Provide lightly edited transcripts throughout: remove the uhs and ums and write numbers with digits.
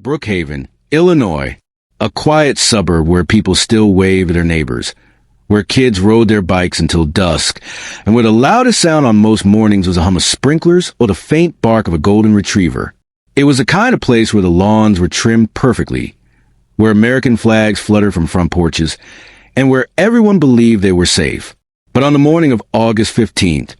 Brookhaven, Illinois, a quiet suburb where people still wave at their neighbors, where kids rode their bikes until dusk, and where the loudest sound on most mornings was a hum of sprinklers or the faint bark of a golden retriever. It was the kind of place where the lawns were trimmed perfectly, where American flags fluttered from front porches, and where everyone believed they were safe. But on the morning of August 15th,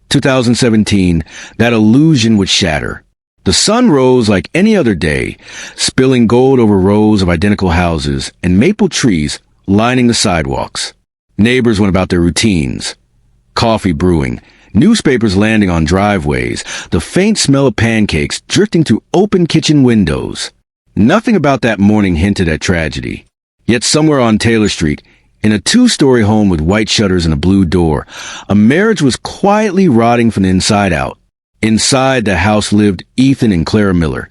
2017, that illusion would shatter. The sun rose like any other day, spilling gold over rows of identical houses and maple trees lining the sidewalks. Neighbors went about their routines. Coffee brewing, newspapers landing on driveways, the faint smell of pancakes drifting through open kitchen windows. Nothing about that morning hinted at tragedy. Yet somewhere on Taylor Street, in a two-story home with white shutters and a blue door, a marriage was quietly rotting from the inside out. Inside the house lived Ethan and Clara Miller,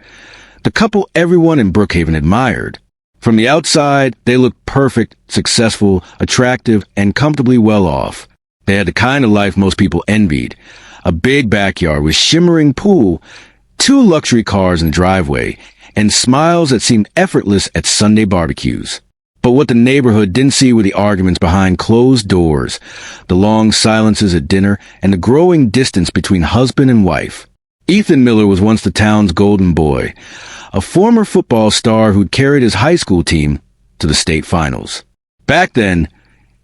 the couple everyone in Brookhaven admired. From the outside, they looked perfect, successful, attractive, and comfortably well off. They had the kind of life most people envied. A big backyard with shimmering pool, 2 luxury cars in the driveway, and smiles that seemed effortless at Sunday barbecues. But what the neighborhood didn't see were the arguments behind closed doors, the long silences at dinner, and the growing distance between husband and wife. Ethan Miller was once the town's golden boy, a former football star who'd carried his high school team to the state finals. Back then,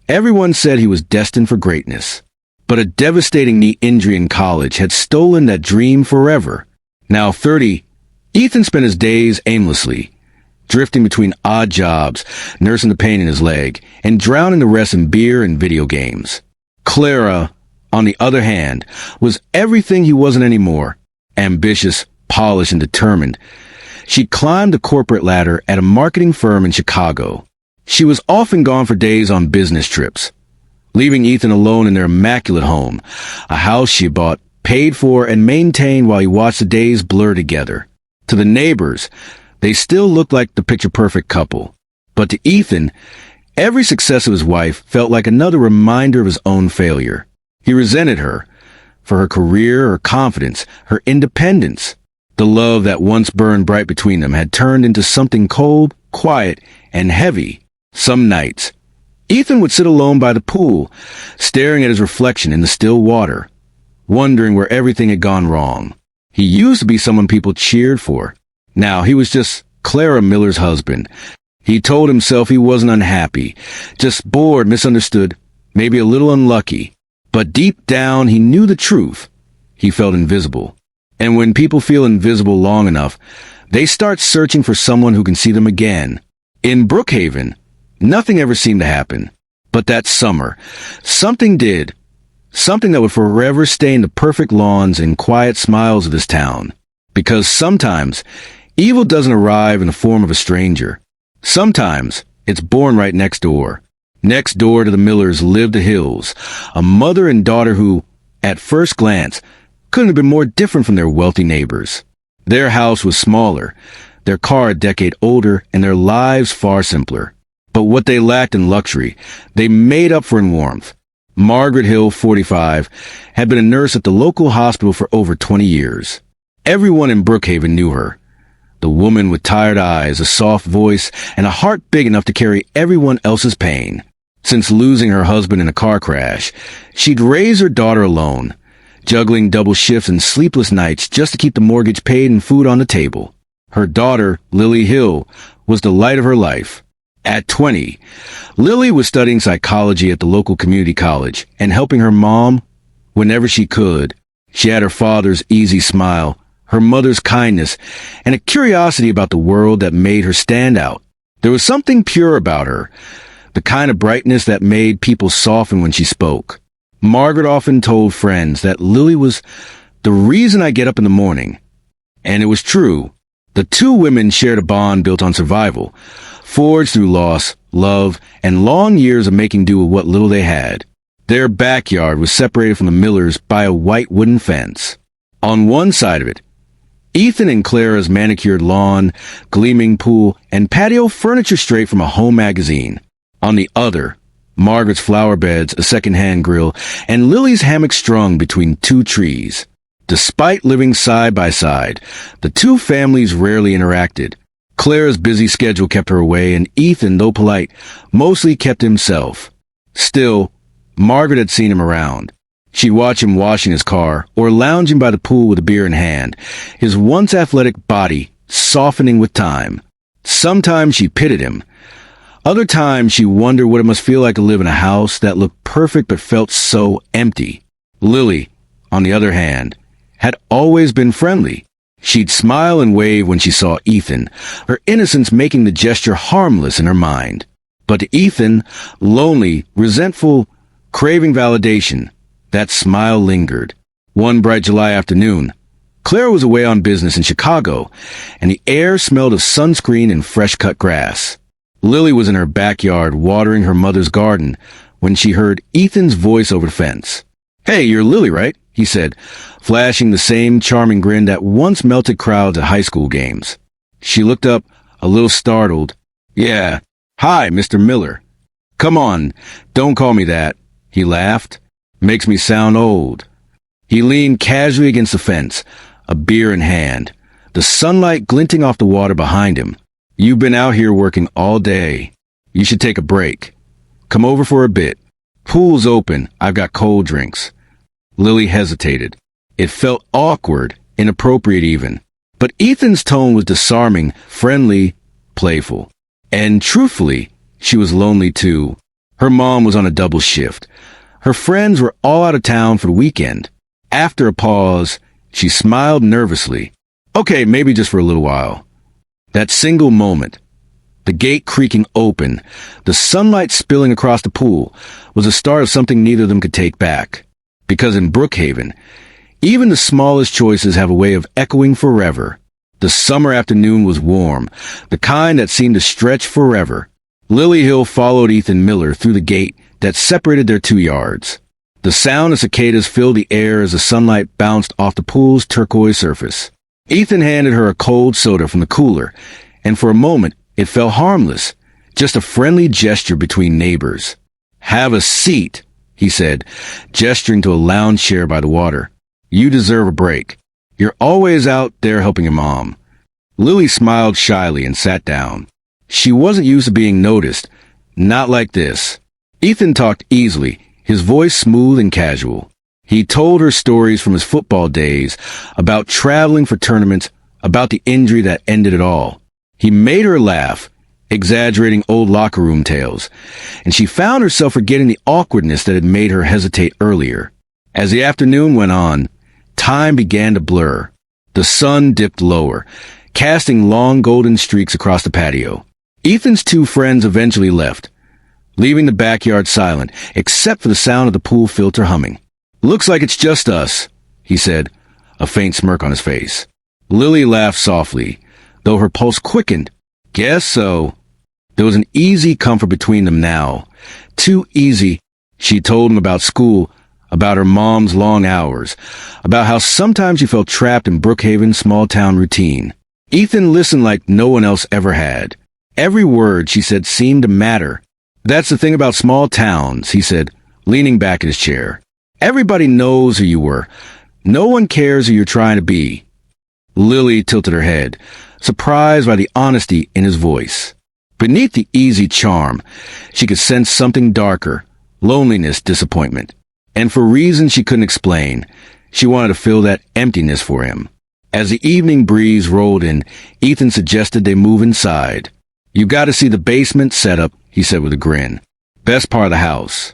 everyone said he was destined for greatness. But a devastating knee injury in college had stolen that dream forever. Now 30, Ethan spent his days aimlessly, drifting between odd jobs, nursing the pain in his leg, and drowning the rest in beer and video games. Clara, on the other hand, was everything he wasn't anymore. Ambitious, polished, and determined. She climbed the corporate ladder at a marketing firm in Chicago. She was often gone for days on business trips, leaving Ethan alone in their immaculate home, a house she bought, paid for, and maintained while he watched the days blur together. To the neighbors, they still looked like the picture-perfect couple. But to Ethan, every success of his wife felt like another reminder of his own failure. He resented her for her career, her confidence, her independence. The love that once burned bright between them had turned into something cold, quiet, and heavy. Some nights, Ethan would sit alone by the pool, staring at his reflection in the still water, wondering where everything had gone wrong. He used to be someone people cheered for. Now he was just Clara Miller's husband. He told himself he wasn't unhappy, just bored, misunderstood, maybe a little unlucky. But deep down, he knew the truth. He felt invisible. And when people feel invisible long enough, they start searching for someone who can see them again. In Brookhaven, nothing ever seemed to happen. But that summer, something did. Something that would forever stain the perfect lawns and quiet smiles of this town. Because sometimes, evil doesn't arrive in the form of a stranger. Sometimes, it's born right next door. Next door to the Millers lived the Hills, a mother and daughter who, at first glance, couldn't have been more different from their wealthy neighbors. Their house was smaller, their car a decade older, and their lives far simpler. But what they lacked in luxury, they made up for in warmth. Margaret Hill, 45, had been a nurse at the local hospital for over 20 years. Everyone in Brookhaven knew her. The woman with tired eyes, a soft voice, and a heart big enough to carry everyone else's pain. Since losing her husband in a car crash, she'd raised her daughter alone, juggling double shifts and sleepless nights just to keep the mortgage paid and food on the table. Her daughter, Lily Hill, was the light of her life. At 20, Lily was studying psychology at the local community college and helping her mom whenever she could. She had her father's easy smile, her mother's kindness, and a curiosity about the world that made her stand out. There was something pure about her, the kind of brightness that made people soften when she spoke. Margaret often told friends that Lily was the reason I get up in the morning. And it was true. The two women shared a bond built on survival, forged through loss, love, and long years of making do with what little they had. Their backyard was separated from the Millers by a white wooden fence. On one side of it, Ethan and Clara's manicured lawn, gleaming pool, and patio furniture straight from a home magazine. On the other, Margaret's flower beds, a second-hand grill, and Lily's hammock strung between 2 trees. Despite living side by side, the two families rarely interacted. Clara's busy schedule kept her away, and Ethan, though polite, mostly kept himself. Still, Margaret had seen him around. She'd watch him washing his car or lounging by the pool with a beer in hand, his once athletic body softening with time. Sometimes she pitied him. Other times she wondered what it must feel like to live in a house that looked perfect but felt so empty. Lily, on the other hand, had always been friendly. She'd smile and wave when she saw Ethan, her innocence making the gesture harmless in her mind. But to Ethan, lonely, resentful, craving validation, that smile lingered. One bright July afternoon, Clara was away on business in Chicago, and the air smelled of sunscreen and fresh-cut grass. Lily was in her backyard watering her mother's garden when she heard Ethan's voice over the fence. "Hey, you're Lily, right?" he said, flashing the same charming grin that once melted crowds at high school games. She looked up, a little startled. "Yeah. Hi, Mr. Miller." "Come on, don't call me that," he laughed. "Makes me sound old." He leaned casually against the fence, a beer in hand, the sunlight glinting off the water behind him. "You've been out here working all day. You should take a break. Come over for a bit. Pool's open. I've got cold drinks." Lily hesitated. It felt awkward, inappropriate even. But Ethan's tone was disarming, friendly, playful. And truthfully, she was lonely too. Her mom was on a double shift. Her friends were all out of town for the weekend. After a pause, she smiled nervously. "Okay, maybe just for a little while." That single moment, the gate creaking open, the sunlight spilling across the pool, was the start of something neither of them could take back. Because in Brookhaven, even the smallest choices have a way of echoing forever. The summer afternoon was warm, the kind that seemed to stretch forever. Lily Hill followed Ethan Miller through the gate that separated their 2 yards. The sound of cicadas filled the air as the sunlight bounced off the pool's turquoise surface. Ethan handed her a cold soda from the cooler, and for a moment it felt harmless, just a friendly gesture between neighbors. "Have a seat," he said, gesturing to a lounge chair by the water. "You deserve a break. You're always out there helping your mom." Lily smiled shyly and sat down. She wasn't used to being noticed, not like this. Ethan talked easily, his voice smooth and casual. He told her stories from his football days, about traveling for tournaments, about the injury that ended it all. He made her laugh, exaggerating old locker room tales, and she found herself forgetting the awkwardness that had made her hesitate earlier. As the afternoon went on, time began to blur. The sun dipped lower, casting long golden streaks across the patio. Ethan's 2 friends eventually left, leaving the backyard silent, except for the sound of the pool filter humming. "Looks like it's just us," he said, a faint smirk on his face. Lily laughed softly, though her pulse quickened. "Guess so." There was an easy comfort between them now. Too easy. She told him about school, about her mom's long hours, about how sometimes she felt trapped in Brookhaven's small-town routine. Ethan listened like no one else ever had. Every word she said seemed to matter. "That's the thing about small towns," he said, leaning back in his chair. "Everybody knows who you were. No one cares who you're trying to be." Lily tilted her head, surprised by the honesty in his voice. Beneath the easy charm, she could sense something darker, loneliness, disappointment. And for reasons she couldn't explain, she wanted to fill that emptiness for him. As the evening breeze rolled in, Ethan suggested they move inside. "You got to see the basement setup," he said with a grin. "Best part of the house."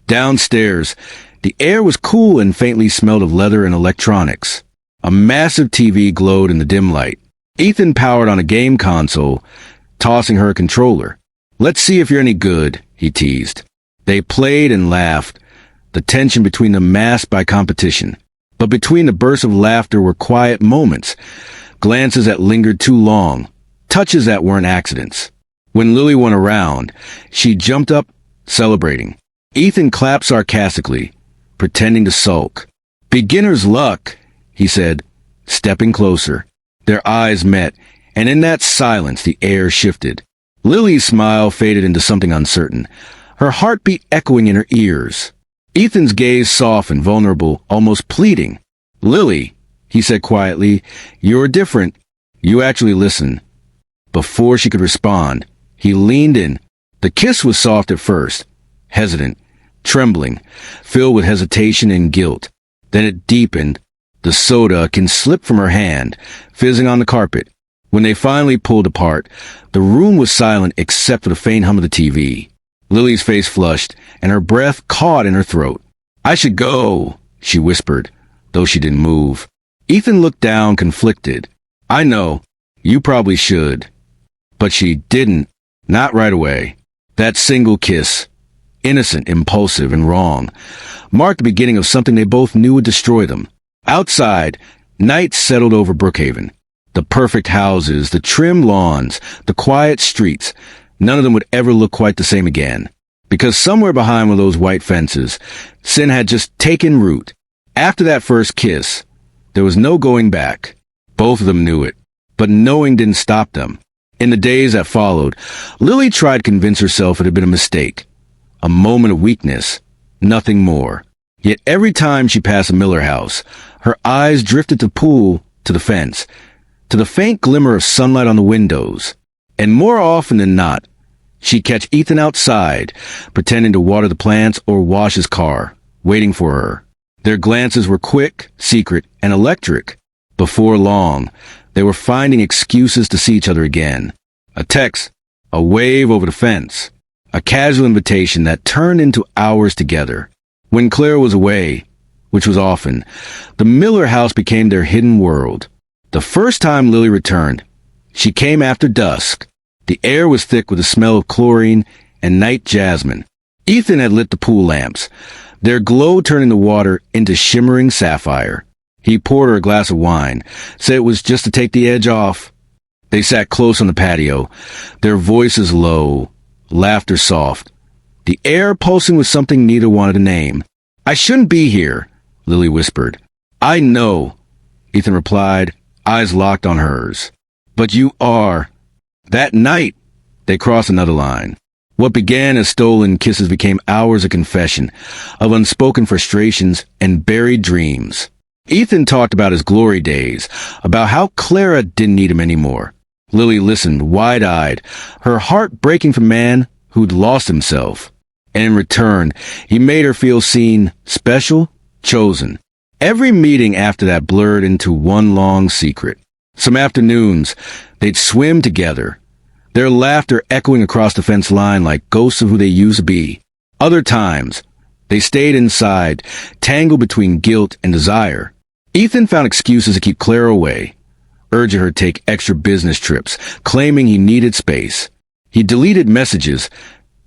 Downstairs, the air was cool and faintly smelled of leather and electronics. A massive TV glowed in the dim light. Ethan powered on a game console, tossing her a controller. "Let's see if you're any good," he teased. They played and laughed, the tension between them masked by competition. But between the bursts of laughter were quiet moments, glances that lingered too long, touches that weren't accidents. When Lily went around, she jumped up, celebrating. Ethan clapped sarcastically, pretending to sulk. "Beginner's luck," he said, stepping closer. Their eyes met, and in that silence the air shifted. Lily's smile faded into something uncertain, her heartbeat echoing in her ears. Ethan's gaze softened, vulnerable, almost pleading. "Lily," he said quietly, "you're different. You actually listen." Before she could respond, he leaned in. The kiss was soft at first, hesitant, trembling, filled with hesitation and guilt. Then it deepened. The soda can slip from her hand, fizzing on the carpet. When they finally pulled apart, the room was silent except for the faint hum of the TV. Lily's face flushed, and her breath caught in her throat. "I should go," she whispered, though she didn't move. Ethan looked down, conflicted. "I know. You probably should." But she didn't. Not right away. That single kiss, innocent, impulsive, and wrong, marked the beginning of something they both knew would destroy them. Outside, night settled over Brookhaven. The perfect houses, the trim lawns, the quiet streets, none of them would ever look quite the same again. Because somewhere behind one of those white fences, sin had just taken root. After that first kiss, there was no going back. Both of them knew it, but knowing didn't stop them. In the days that followed, Lily tried to convince herself it had been a mistake, a moment of weakness, nothing more. Yet every time she passed the Miller house, her eyes drifted to the pool, to the fence, to the faint glimmer of sunlight on the windows. And more often than not, she'd catch Ethan outside, pretending to water the plants or wash his car, waiting for her. Their glances were quick, secret, and electric. Before long, they were finding excuses to see each other again. A text, a wave over the fence, a casual invitation that turned into hours together. When Claire was away, which was often, the Miller house became their hidden world. The first time Lily returned, she came after dusk. The air was thick with the smell of chlorine and night jasmine. Ethan had lit the pool lamps, their glow turning the water into shimmering sapphire. He poured her a glass of wine, said it was just to take the edge off. They sat close on the patio, their voices low, laughter soft, the air pulsing with something neither wanted to name. "I shouldn't be here," Lily whispered. "I know," Ethan replied, eyes locked on hers. "But you are." That night, they crossed another line. What began as stolen kisses became hours of confession, of unspoken frustrations and buried dreams. Ethan talked about his glory days, about how Clara didn't need him anymore. Lily listened, wide-eyed, her heart breaking for a man who'd lost himself. And in return, he made her feel seen, special, chosen. Every meeting after that blurred into one long secret. Some afternoons, they'd swim together, their laughter echoing across the fence line like ghosts of who they used to be. Other times, they stayed inside, tangled between guilt and desire. Ethan found excuses to keep Clara away, urging her to take extra business trips, claiming he needed space. He deleted messages,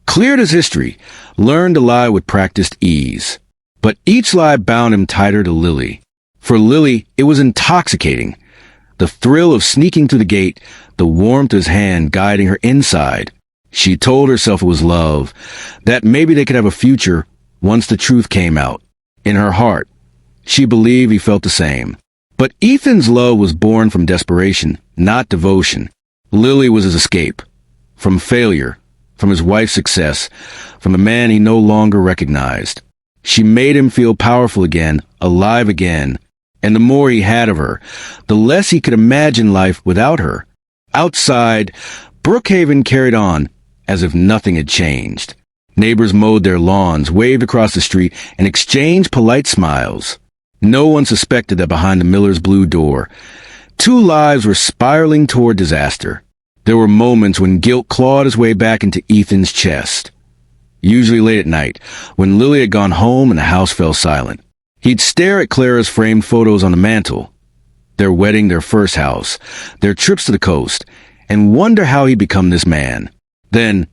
cleared his history, learned to lie with practiced ease. But each lie bound him tighter to Lily. For Lily, it was intoxicating. The thrill of sneaking through the gate, the warmth of his hand guiding her inside. She told herself it was love, that maybe they could have a future once the truth came out. In her heart, she believed he felt the same. But Ethan's love was born from desperation, not devotion. Lily was his escape. From failure, from his wife's success, from a man he no longer recognized. She made him feel powerful again, alive again. And the more he had of her, the less he could imagine life without her. Outside, Brookhaven carried on as if nothing had changed. Neighbors mowed their lawns, waved across the street, and exchanged polite smiles. No one suspected that behind the Miller's blue door, two lives were spiraling toward disaster. There were moments when guilt clawed its way back into Ethan's chest. Usually late at night, when Lily had gone home and the house fell silent. He'd stare at Clara's framed photos on the mantel, their wedding, their first house, their trips to the coast, and wonder how he'd become this man. Then,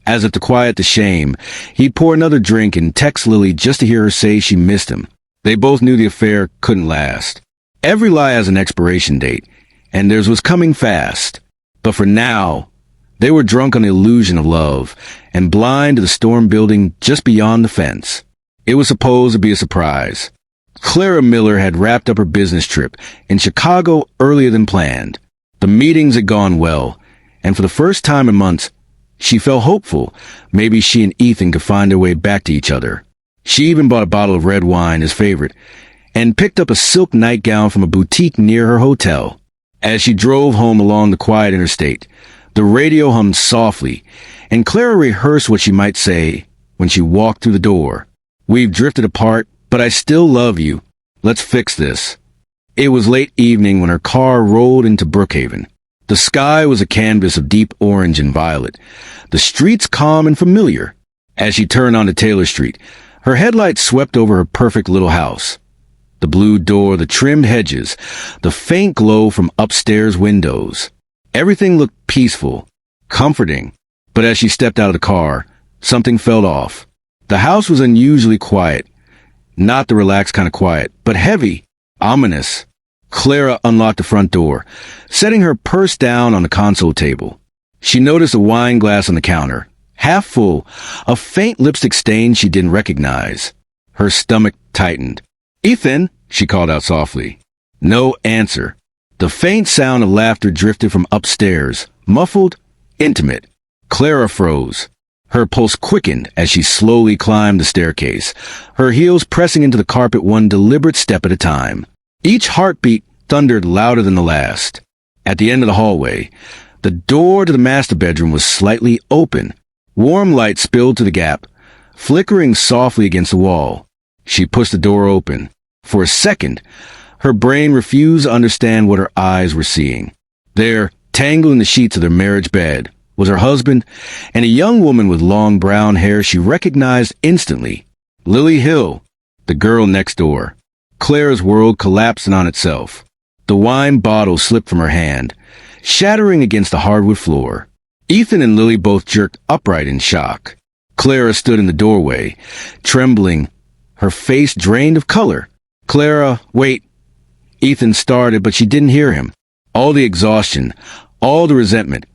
as if to quiet the shame, he'd pour another drink and text Lily just to hear her say she missed him. They both knew the affair couldn't last. Every lie has an expiration date, and theirs was coming fast. But for now, they were drunk on the illusion of love and blind to the storm building just beyond the fence. It was supposed to be a surprise. Clara Miller had wrapped up her business trip in Chicago earlier than planned. The meetings had gone well, and for the first time in months, she felt hopeful maybe she and Ethan could find their way back to each other. She even bought a bottle of red wine, his favorite, and picked up a silk nightgown from a boutique near her hotel. As she drove home along the quiet interstate, The radio hummed softly, and Clara rehearsed what she might say when she walked through the door. "We've drifted apart, but I still love you. Let's fix this." It was late evening when her car rolled into Brookhaven. The sky was a canvas of deep orange and violet, the streets calm and familiar. As she turned onto Taylor Street, her headlights swept over her perfect little house. The blue door, the trimmed hedges, the faint glow from upstairs windows. Everything looked peaceful, comforting. But as she stepped out of the car, something felt off. The house was unusually quiet. Not the relaxed kind of quiet, but heavy, ominous. Clara unlocked the front door, setting her purse down on the console table. She noticed a wine glass on the counter, half full, a faint lipstick stain she didn't recognize. Her stomach tightened. "Ethan," she called out softly. No answer. The faint sound of laughter drifted from upstairs, muffled, intimate. Clara froze. Her pulse quickened as she slowly climbed the staircase, her heels pressing into the carpet one deliberate step at a time. Each heartbeat thundered louder than the last. At the end of the hallway, the door to the master bedroom was slightly open. Warm light spilled to the gap, flickering softly against the wall. She pushed the door open. For a second, her brain refused to understand what her eyes were seeing. There, tangled in the sheets of their marriage bed, was her husband and a young woman with long brown hair she recognized instantly. Lily Hill, the girl next door. Clara's world collapsed in on itself. The wine bottle slipped from her hand, shattering against the hardwood floor. Ethan and Lily both jerked upright in shock. Clara stood in the doorway, trembling, her face drained of color. "Clara, wait." Ethan started, but she didn't hear him. All the exhaustion, all the resentment,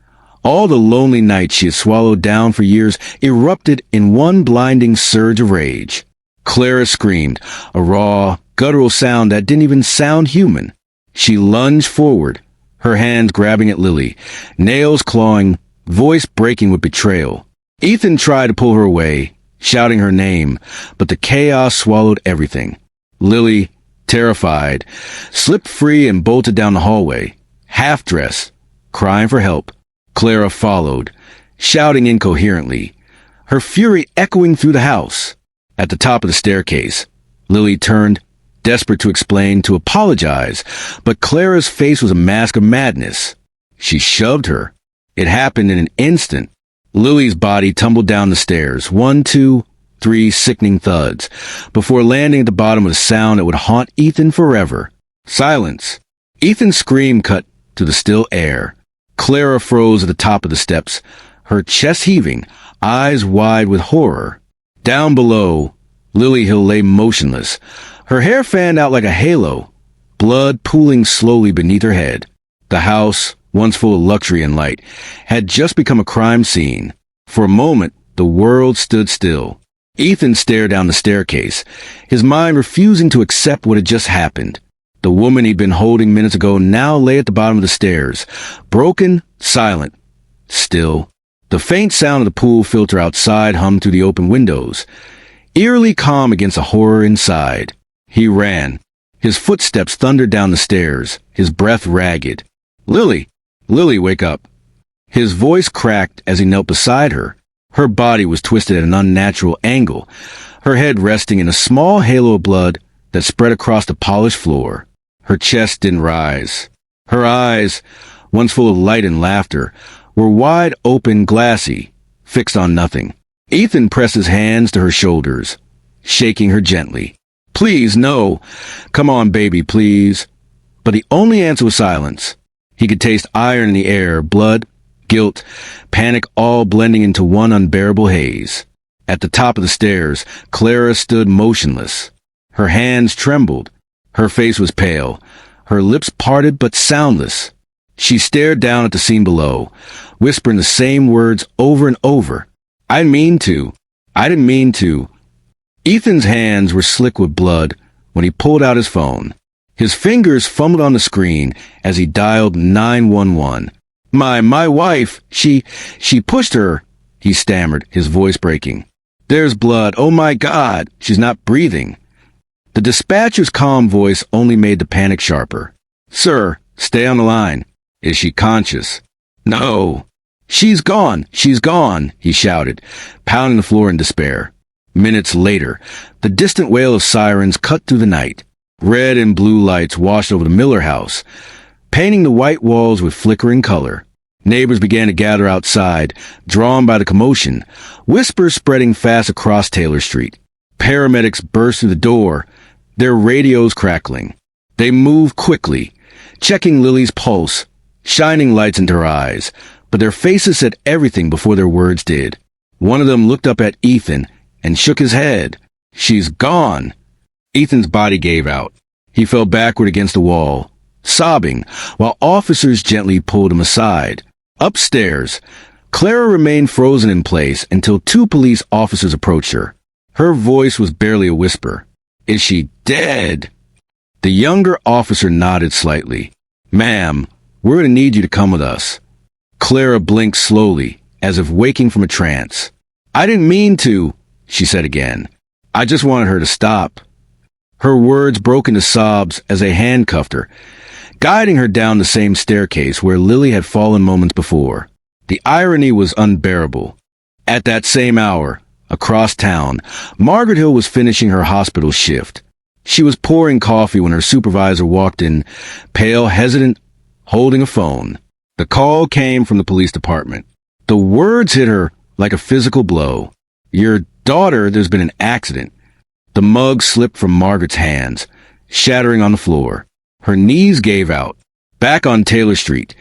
all the lonely nights she had swallowed down for years erupted in one blinding surge of rage. Clara screamed, a raw, guttural sound that didn't even sound human. She lunged forward, her hands grabbing at Lily, nails clawing, voice breaking with betrayal. Ethan tried to pull her away, shouting her name, but the chaos swallowed everything. Lily, terrified, slipped free and bolted down the hallway, half-dressed, crying for help. Clara followed, shouting incoherently, her fury echoing through the house. At the top of the staircase, Lily turned, desperate to explain, to apologize, but Clara's face was a mask of madness. She shoved her. It happened in an instant. Lily's body tumbled down the stairs, 1, 2, 3 sickening thuds, before landing at the bottom with a sound that would haunt Ethan forever. Silence. Ethan's scream cut to the still air. Clara froze at the top of the steps, her chest heaving, eyes wide with horror. Down below, Lily Hill lay motionless, her hair fanned out like a halo, blood pooling slowly beneath her head. The house, once full of luxury and light, had just become a crime scene. For a moment, the world stood still. Ethan stared down the staircase, his mind refusing to accept what had just happened. The woman he'd been holding minutes ago now lay at the bottom of the stairs, broken, silent, still. The faint sound of the pool filter outside hummed through the open windows, eerily calm against the horror inside. He ran. His footsteps thundered down the stairs, his breath ragged. "Lily! Lily, wake up!" His voice cracked as he knelt beside her. Her body was twisted at an unnatural angle, her head resting in a small halo of blood that spread across the polished floor. Her chest didn't rise. Her eyes, once full of light and laughter, were wide open, glassy, fixed on nothing. Ethan pressed his hands to her shoulders, shaking her gently. "Please, no. Come on, baby, please." But the only answer was silence. He could taste iron in the air, blood, guilt, panic all blending into one unbearable haze. At the top of the stairs, Clara stood motionless. Her hands trembled. Her face was pale, her lips parted but soundless. She stared down at the scene below, whispering the same words over and over. "I didn't mean to. I didn't mean to." Ethan's hands were slick with blood when he pulled out his phone. His fingers fumbled on the screen as he dialed 911. My wife, she pushed her," he stammered, his voice breaking. "There's blood. Oh my God, she's not breathing." The dispatcher's calm voice only made the panic sharper. "Sir, stay on the line. Is she conscious?" "No." She's gone! She's gone! He shouted, pounding the floor in despair. Minutes later, the distant wail of sirens cut through the night. Red and blue lights washed over the Miller house, painting the white walls with flickering color. Neighbors began to gather outside, drawn by the commotion, whispers spreading fast across Taylor Street. Paramedics burst through the door, their radios crackling. They moved quickly, checking Lily's pulse, shining lights into her eyes, but their faces said everything before their words did. One of them looked up at Ethan and shook his head. She's gone. Ethan's body gave out. He fell backward against the wall, sobbing, while officers gently pulled him aside. Upstairs, Clara remained frozen in place until two police officers approached her. Her voice was barely a whisper. Is she dead? The younger officer nodded slightly. Ma'am, we're going to need you to come with us. Clara blinked slowly, as if waking from a trance. I didn't mean to, she said again. I just wanted her to stop. Her words broke into sobs as they handcuffed her, guiding her down the same staircase where Lily had fallen moments before. The irony was unbearable. At that same hour, across town, Margaret Hill was finishing her hospital shift. She was pouring coffee when her supervisor walked in, pale, hesitant, holding a phone. The call came from the police department. The words hit her like a physical blow. Your daughter, there's been an accident. The mug slipped from Margaret's hands, shattering on the floor. Her knees gave out. Back on Taylor Street,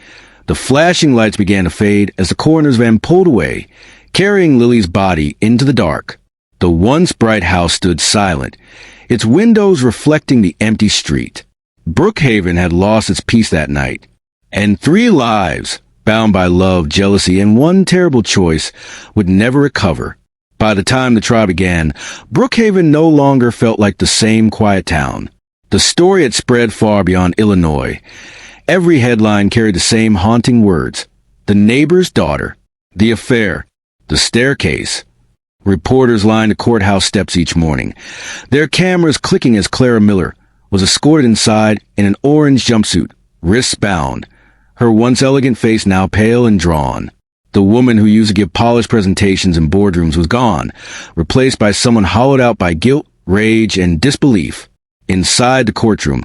the flashing lights began to fade as the coroner's van pulled away, carrying Lily's body into the dark. The once bright house stood silent, its windows reflecting the empty street. Brookhaven had lost its peace that night, and 3 lives, bound by love, jealousy, and one terrible choice, would never recover. By the time the trial began, Brookhaven no longer felt like the same quiet town. The story had spread far beyond Illinois. Every headline carried the same haunting words. The neighbor's daughter. The affair. The staircase. Reporters lined the courthouse steps each morning, their cameras clicking as Clara Miller was escorted inside in an orange jumpsuit, wrists bound, her once elegant face now pale and drawn. The woman who used to give polished presentations in boardrooms was gone, replaced by someone hollowed out by guilt, rage, and disbelief. Inside the courtroom,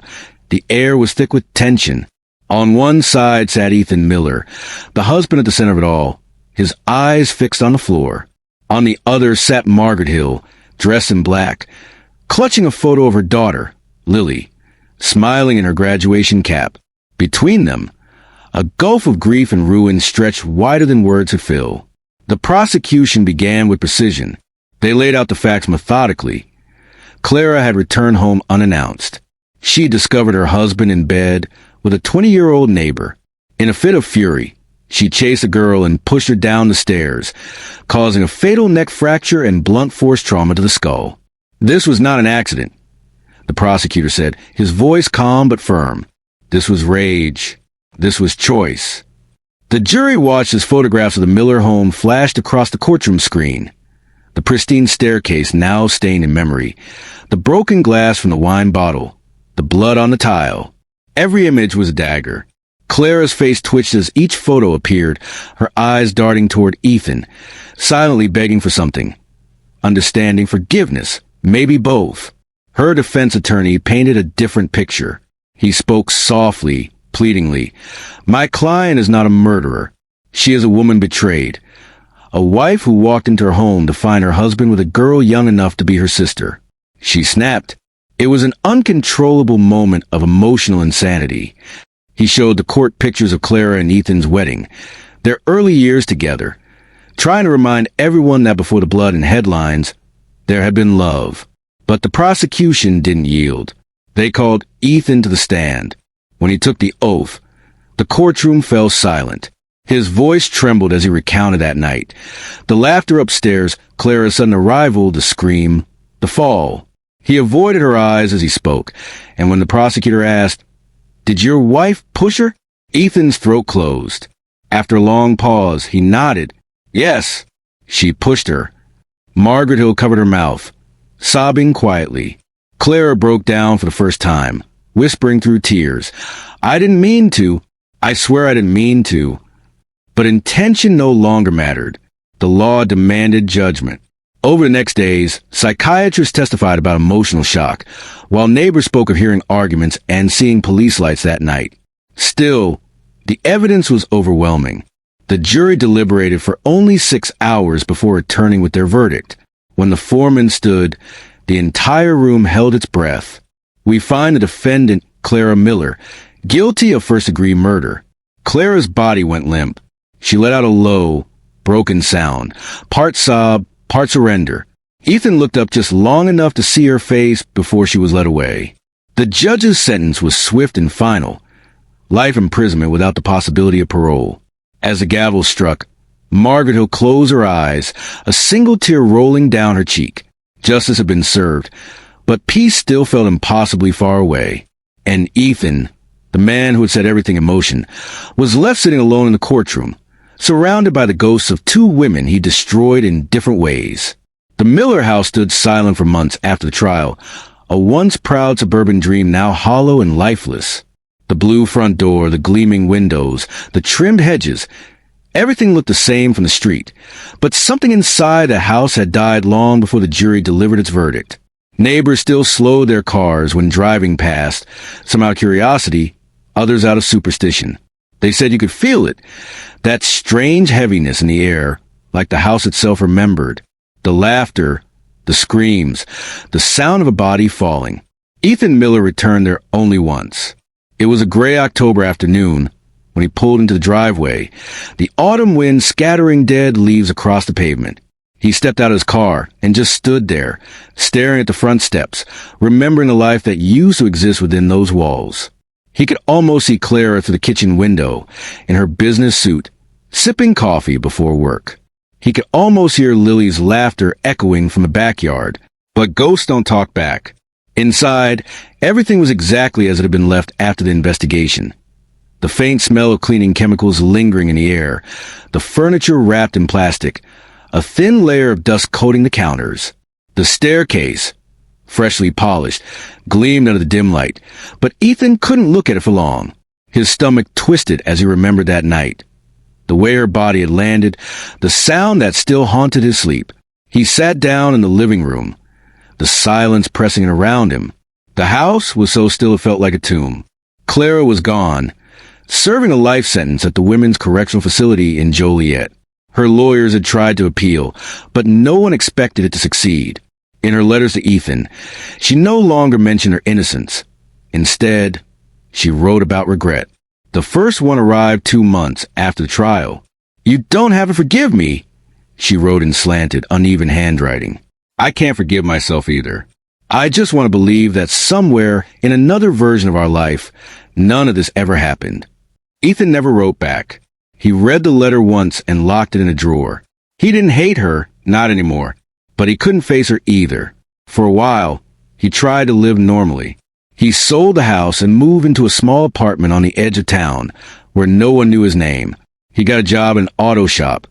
the air was thick with tension. On one side sat Ethan Miller, the husband at the center of it all, his eyes fixed on the floor. On the other sat Margaret Hill, dressed in black, clutching a photo of her daughter, Lily, smiling in her graduation cap. Between them, a gulf of grief and ruin stretched wider than words could fill. The prosecution began with precision. They laid out the facts methodically. Clara had returned home unannounced. She discovered her husband in bed with a 20-year-old neighbor. In a fit of fury, she chased the girl and pushed her down the stairs, causing a fatal neck fracture and blunt force trauma to the skull. This was not an accident, the prosecutor said, his voice calm but firm. This was rage. This was choice. The jury watched as photographs of the Miller home flashed across the courtroom screen. The pristine staircase now stained in memory, the broken glass from the wine bottle, the blood on the tile. Every image was a dagger. Clara's face twitched as each photo appeared, her eyes darting toward Ethan, silently begging for something. Understanding, forgiveness, maybe both. Her defense attorney painted a different picture. He spoke softly, pleadingly. My client is not a murderer. She is a woman betrayed. A wife who walked into her home to find her husband with a girl young enough to be her sister. She snapped. It was an uncontrollable moment of emotional insanity. He showed the court pictures of Clara and Ethan's wedding, their early years together, trying to remind everyone that before the blood and headlines, there had been love. But the prosecution didn't yield. They called Ethan to the stand. When he took the oath, the courtroom fell silent. His voice trembled as he recounted that night. The laughter upstairs, Clara's sudden arrival, the scream, the fall. He avoided her eyes as he spoke, and when the prosecutor asked, Did your wife push her? Ethan's throat closed. After a long pause, he nodded. Yes, she pushed her. Margaret Hill covered her mouth, sobbing quietly. Clara broke down for the first time, whispering through tears. I didn't mean to. I swear I didn't mean to. But intention no longer mattered. The law demanded judgment. Over the next days, psychiatrists testified about emotional shock, while neighbors spoke of hearing arguments and seeing police lights that night. Still, the evidence was overwhelming. The jury deliberated for only 6 hours before returning with their verdict. When the foreman stood, the entire room held its breath. We find the defendant, Clara Miller, guilty of first-degree murder. Clara's body went limp. She let out a low, broken sound, part sob, part surrender. Ethan looked up just long enough to see her face before she was led away. The judge's sentence was swift and final. Life imprisonment without the possibility of parole. As the gavel struck, Margaret Hill closed her eyes, a single tear rolling down her cheek. Justice had been served, but peace still felt impossibly far away. And Ethan, the man who had set everything in motion, was left sitting alone in the courtroom, surrounded by the ghosts of 2 women he destroyed in different ways. The Miller house stood silent for months after the trial, a once proud suburban dream now hollow and lifeless. The blue front door, the gleaming windows, the trimmed hedges, everything looked the same from the street, but something inside the house had died long before the jury delivered its verdict. Neighbors still slowed their cars when driving past, some out of curiosity, others out of superstition. They said you could feel it, that strange heaviness in the air, like the house itself remembered. The laughter, the screams, the sound of a body falling. Ethan Miller returned there only once. It was a gray October afternoon when he pulled into the driveway, the autumn wind scattering dead leaves across the pavement. He stepped out of his car and just stood there, staring at the front steps, remembering the life that used to exist within those walls. He could almost see Clara through the kitchen window, in her business suit, sipping coffee before work. He could almost hear Lily's laughter echoing from the backyard, but ghosts don't talk back. Inside, everything was exactly as it had been left after the investigation. The faint smell of cleaning chemicals lingering in the air, the furniture wrapped in plastic, a thin layer of dust coating the counters. The staircase, freshly polished, gleamed under the dim light, but Ethan couldn't look at it for long. His stomach twisted as he remembered that night. The way her body had landed, the sound that still haunted his sleep. He sat down in the living room, the silence pressing around him. The house was so still it felt like a tomb. Clara was gone, serving a life sentence at the Women's Correctional Facility in Joliet. Her lawyers had tried to appeal, but no one expected it to succeed. In her letters to Ethan, she no longer mentioned her innocence. Instead, she wrote about regret. The first one arrived 2 months after the trial. "You don't have to forgive me," she wrote in slanted, uneven handwriting. "I can't forgive myself either. I just want to believe that somewhere in another version of our life, none of this ever happened." Ethan never wrote back. He read the letter once and locked it in a drawer. He didn't hate her, not anymore, but he couldn't face her either. For a while, he tried to live normally. He sold the house and moved into a small apartment on the edge of town, where no one knew his name. He got a job in an auto shop,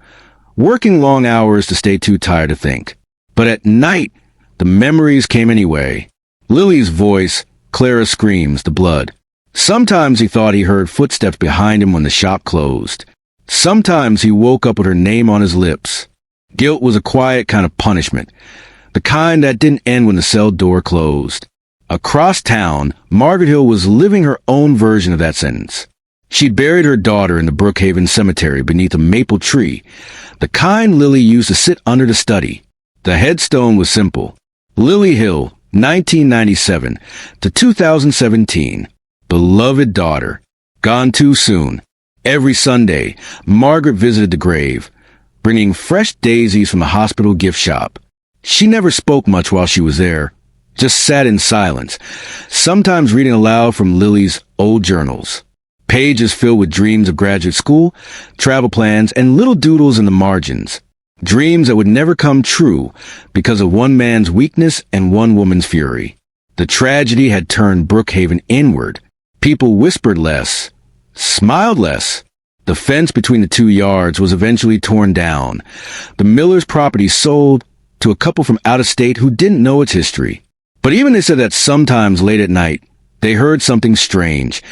working long hours to stay too tired to think. But at night, the memories came anyway. Lily's voice, Clara's screams, the blood. Sometimes he thought he heard footsteps behind him when the shop closed. Sometimes he woke up with her name on his lips. Guilt was a quiet kind of punishment, the kind that didn't end when the cell door closed. Across town, Margaret Hill was living her own version of that sentence. She'd buried her daughter in the Brookhaven Cemetery beneath a maple tree, the kind Lily used to sit under to study. The headstone was simple. Lily Hill, 1997 to 2017. Beloved daughter. Gone too soon. Every Sunday, Margaret visited the grave, bringing fresh daisies from the hospital gift shop. She never spoke much while she was there, just sat in silence, sometimes reading aloud from Lily's old journals. Pages filled with dreams of graduate school, travel plans, and little doodles in the margins. Dreams that would never come true because of one man's weakness and one woman's fury. The tragedy had turned Brookhaven inward. People whispered less, smiled less. The fence between the 2 yards was eventually torn down. The Millers' property sold to a couple from out of state who didn't know its history. But even they said that sometimes late at night, they heard something strange.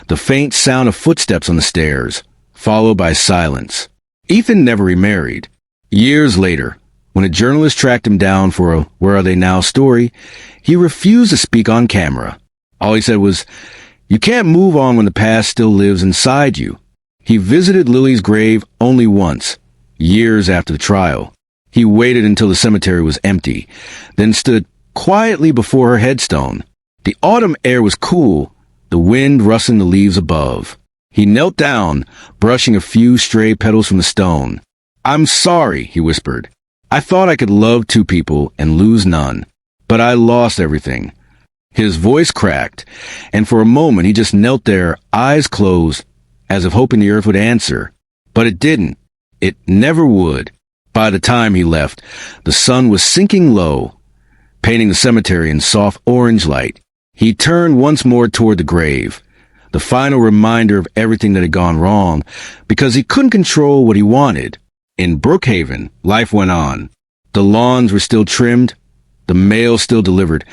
The faint sound of footsteps on the stairs, followed by silence. Ethan never remarried. Years later, when a journalist tracked him down for a Where Are They Now story, he refused to speak on camera. All he said was, "You can't move on when the past still lives inside you." He visited Lily's grave only once, years after the trial. He waited until the cemetery was empty, then stood quietly before her headstone. The autumn air was cool, the wind rustling the leaves above. He knelt down, brushing a few stray petals from the stone. "I'm sorry," he whispered. "I thought I could love two people and lose none, but I lost everything." His voice cracked, and for a moment he just knelt there, eyes closed, as if hoping the earth would answer. But it didn't. It never would. By the time he left, the sun was sinking low, painting the cemetery in soft orange light. He turned once more toward the grave, the final reminder of everything that had gone wrong, because he couldn't control what he wanted. In Brookhaven, life went on. The lawns were still trimmed, the mail still delivered,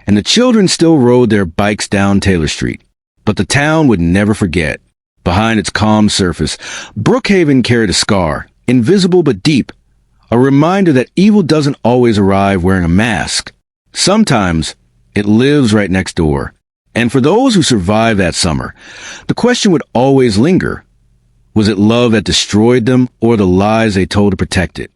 and the children still rode their bikes down Taylor Street. But the town would never forget. Behind its calm surface, Brookhaven carried a scar, invisible but deep, a reminder that evil doesn't always arrive wearing a mask. Sometimes it lives right next door. And for those who survived that summer, the question would always linger. Was it love that destroyed them or the lies they told to protect it?